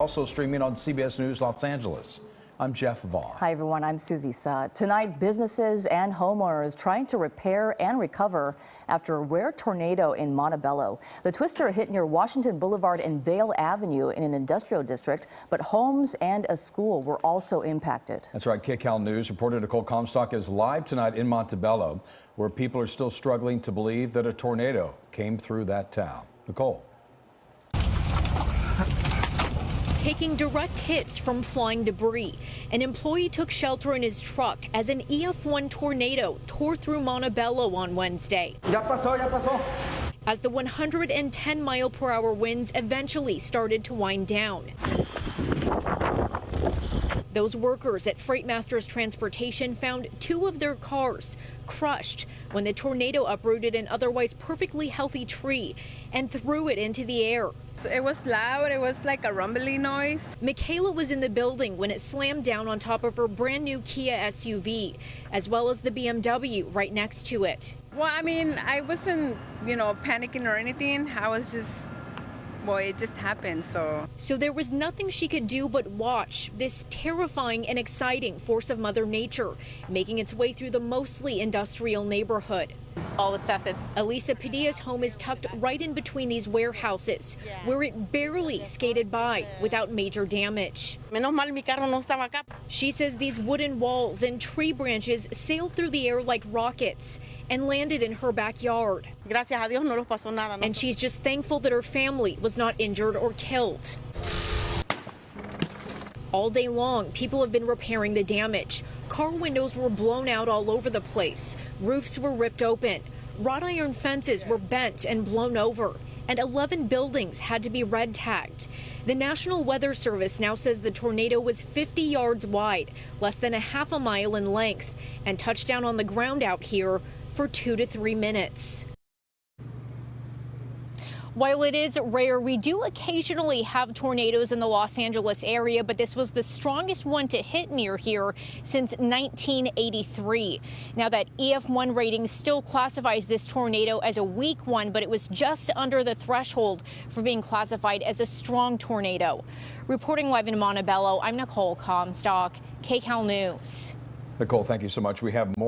Also streaming on CBS News Los Angeles. I'm Jeff Vaughn. Hi, everyone. I'm Susie Sutt. Tonight, businesses and homeowners trying to repair and recover after a rare tornado in Montebello. The twister hit near Washington Boulevard and Vale Avenue in an industrial district, but homes and a school were also impacted. That's right. KCAL News reporter Nicole Comstock is live tonight in Montebello, where people are still struggling to believe that a tornado came through that town. Nicole. Taking direct hits from flying debris, an employee took shelter in his truck as an EF1 tornado tore through Montebello on Wednesday. Ya pasó. As the 110-mile-per-hour winds eventually started to wind down. Those workers at Freightmasters Transportation found two of their cars crushed when the tornado uprooted an otherwise perfectly healthy tree and threw it into the air. It was loud. It was like a rumbly noise. Michaela was in the building when it slammed down on top of her brand new Kia SUV, as well as the BMW right next to it. Well, I mean, I wasn't, panicking or anything. I was just, it just happened, so. So there was nothing she could do but watch this terrifying and exciting force of Mother Nature making its way through the mostly industrial neighborhood. All the stuff that's... Elisa Padilla's home is tucked right in between these warehouses, where it barely skated by without major damage. Menos mal mi carro no estaba acá. She says these wooden walls and tree branches sailed through the air like rockets and landed in her backyard. Gracias a Dios no los pasó nada. And she's just thankful that her family was not injured or killed. All day long, people have been repairing the damage. Car windows were blown out all over the place. Roofs were ripped open. Wrought iron fences were bent and blown over. And 11 buildings had to be red tagged. The National Weather Service now says the tornado was 50 yards wide, less than a half a mile in length, and touched down on the ground out here for 2 to 3 minutes. While it is rare, we do occasionally have tornadoes in the Los Angeles area, but this was the strongest one to hit near here since 1983. Now, that EF1 rating still classifies this tornado as a weak one, but it was just under the threshold for being classified as a strong tornado. Reporting live in Montebello, I'm Nicole Comstock, KCAL News. Nicole, thank you so much. We have more.